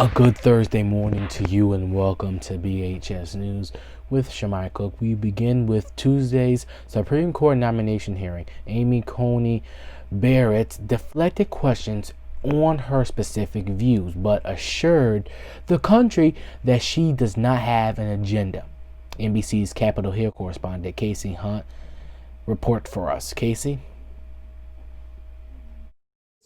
A good Thursday morning to you and welcome to BHS News with Shamai Cook. We begin with Tuesday's Supreme Court nomination hearing. Amy Coney Barrett deflected questions on her specific views, but assured the country that she does not have an agenda. NBC's Capitol Hill correspondent Casey Hunt report for us. Casey?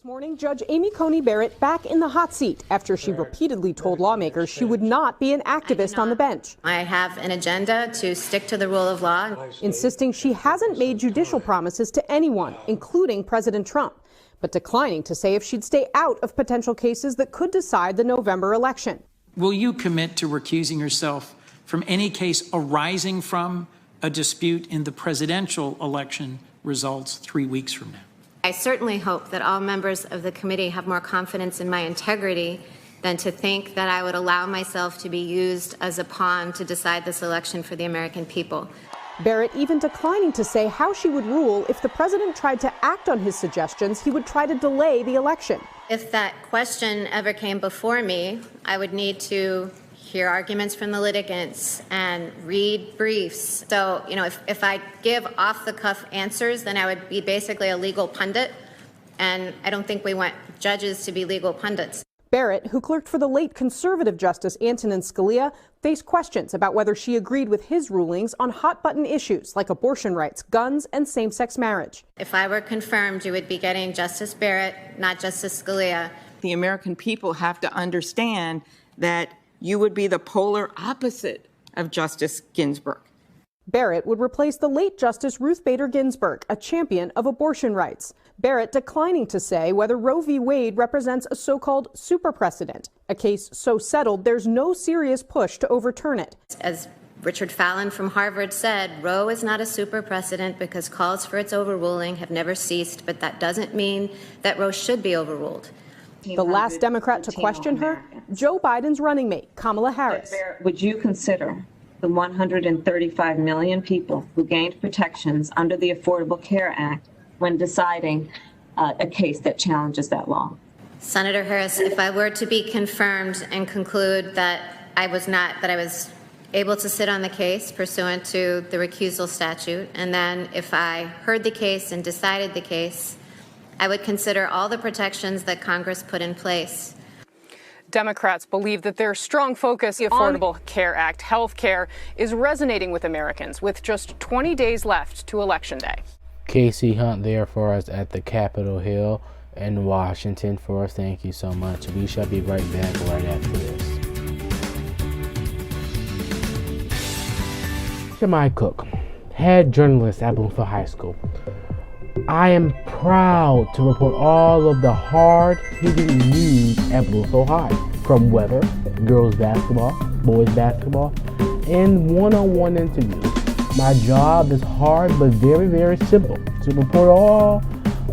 This morning, Judge Amy Coney Barrett back in the hot seat after she repeatedly told lawmakers she would not be an activist on the bench. I have an agenda to stick to the rule of law. Insisting she hasn't made judicial promises to anyone, including President Trump, but declining to say if she'd stay out of potential cases that could decide the November election. Will you commit to recusing yourself from any case arising from a dispute in the presidential election results 3 weeks from now? I certainly hope that all members of the committee have more confidence in my integrity than to think that I would allow myself to be used as a pawn to decide this election for the American people. Barrett even declining to say how she would rule if the president tried to act on his suggestions he would try to delay the election. If that question ever came before me, I would need to hear arguments from the litigants and read briefs. So, if I give off-the-cuff answers, then I would be basically a legal pundit, and I don't think we want judges to be legal pundits. Barrett, who clerked for the late conservative Justice Antonin Scalia, faced questions about whether she agreed with his rulings on hot-button issues like abortion rights, guns, and same-sex marriage. If I were confirmed, you would be getting Justice Barrett, not Justice Scalia. The American people have to understand that you would be the polar opposite of Justice Ginsburg. Barrett would replace the late Justice Ruth Bader Ginsburg, a champion of abortion rights. Barrett declining to say whether Roe v. Wade represents a so-called super precedent, a case so settled there's no serious push to overturn it. As Richard Fallon from Harvard said, Roe is not a super precedent because calls for its overruling have never ceased, but that doesn't mean that Roe should be overruled. The last Democrat to question her, Joe Biden's running mate, Kamala Harris. Would you consider the 135 million people who gained protections under the Affordable Care Act when deciding a case that challenges that law? Senator Harris, if I were to be confirmed and conclude that I was able to sit on the case pursuant to the recusal statute, and then if I heard the case and decided the case, I would consider all the protections that Congress put in place. Democrats believe that their strong focus on the Affordable Care Act, health care, is resonating with Americans with just 20 days left to Election Day. Casey Hunt there for us at the Capitol Hill in Washington for us. Thank you so much. We shall be right back right after this. Shamai Cook, head journalist at Bloomfield High School. I am proud to report all of the hard-hitting news at Bloomfield High, from weather, girls basketball, boys basketball, and one-on-one interviews. My job is hard but very, very simple, to report all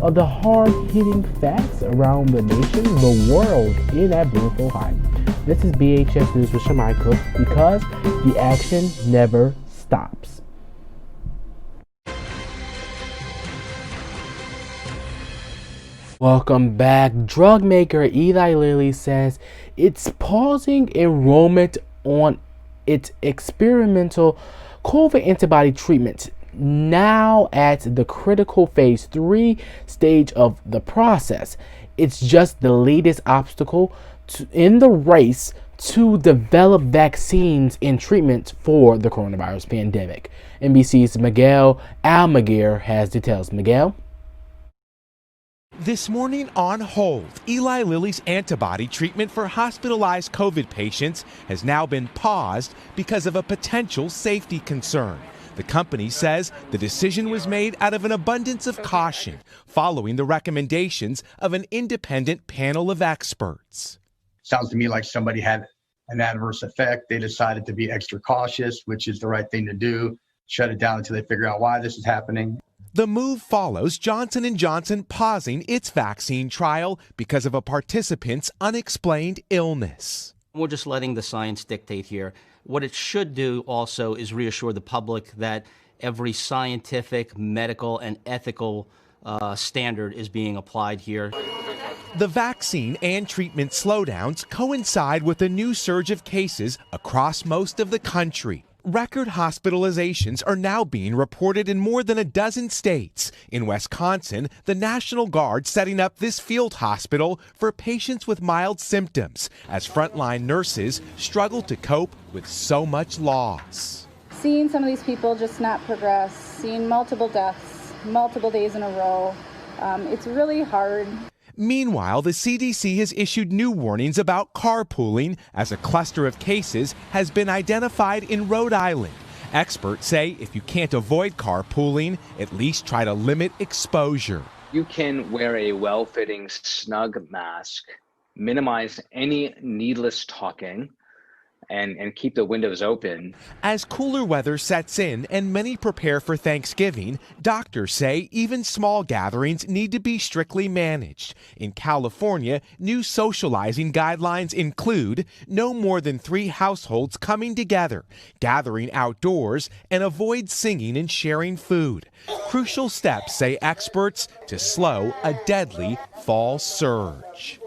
of the hard-hitting facts around the nation, the world, in at Bloomfield High. This is BHS News with Shamai Cook, because the action never stops. Welcome back. Drug maker Eli Lilly says it's pausing enrollment on its experimental COVID antibody treatment, now at the critical phase 3 stage of the process. It's just the latest obstacle in the race to develop vaccines and treatments for the coronavirus pandemic. NBC's Miguel Almaguer has details. Miguel? This morning on hold, Eli Lilly's antibody treatment for hospitalized COVID patients has now been paused because of a potential safety concern. The company says the decision was made out of an abundance of caution following the recommendations of an independent panel of experts. Sounds to me like somebody had an adverse effect. They decided to be extra cautious, which is the right thing to do. Shut it down until they figure out why this is happening. The move follows Johnson & Johnson pausing its vaccine trial because of a participant's unexplained illness. We're just letting the science dictate here. What it should do also is reassure the public that every scientific, medical, and ethical standard is being applied here. The vaccine and treatment slowdowns coincide with a new surge of cases across most of the country. Record hospitalizations are now being reported in more than a dozen states. In Wisconsin, the National Guard setting up this field hospital for patients with mild symptoms as frontline nurses struggle to cope with so much loss. Seeing some of these people just not progress, seeing multiple deaths, multiple days in a row, it's really hard. Meanwhile, the CDC has issued new warnings about carpooling as a cluster of cases has been identified in Rhode Island. Experts say if you can't avoid carpooling, at least try to limit exposure. You can wear a well-fitting, snug mask, minimize any needless talking, and keep the windows open. As cooler weather sets in and many prepare for Thanksgiving, doctors say even small gatherings need to be strictly managed. In California, new socializing guidelines include no more than 3 households coming together, gathering outdoors, and avoid singing and sharing food. Crucial steps, say experts, to slow a deadly fall surge.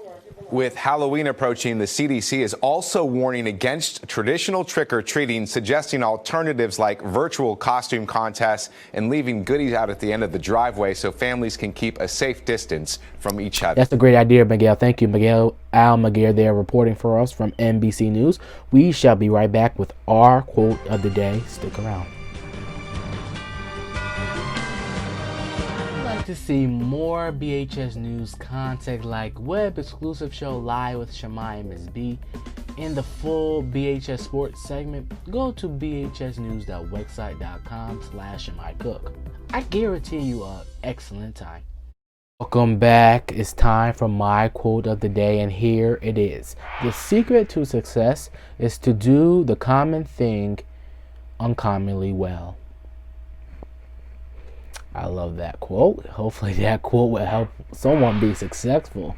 With Halloween approaching, the CDC is also warning against traditional trick-or-treating, suggesting alternatives like virtual costume contests and leaving goodies out at the end of the driveway so families can keep a safe distance from each other. That's a great idea, Miguel. Thank you, Miguel. Al Maguire there reporting for us from NBC News. We shall be right back with our quote of the day. Stick around. To see more BHS News content like web exclusive show Live with Shamai and Ms. B and the full BHS Sports segment, go to bhsnews.website.com/ShamaiCook. I guarantee you an excellent time. Welcome back. It's time for my quote of the day, and here it is. The secret to success is to do the common thing uncommonly well. I love that quote. Hopefully that quote will help someone be successful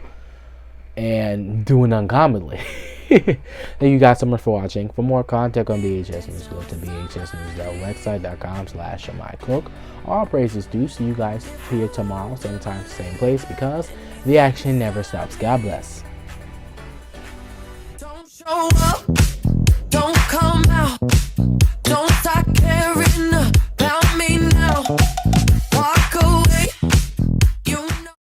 and do it uncommonly. Thank you guys so much for watching. For more content on BHS News, go to bhsnews.website.com/ShamaiCook. All praises due. See you guys here tomorrow, same time, same place, because the action never stops. God bless. Don't show up.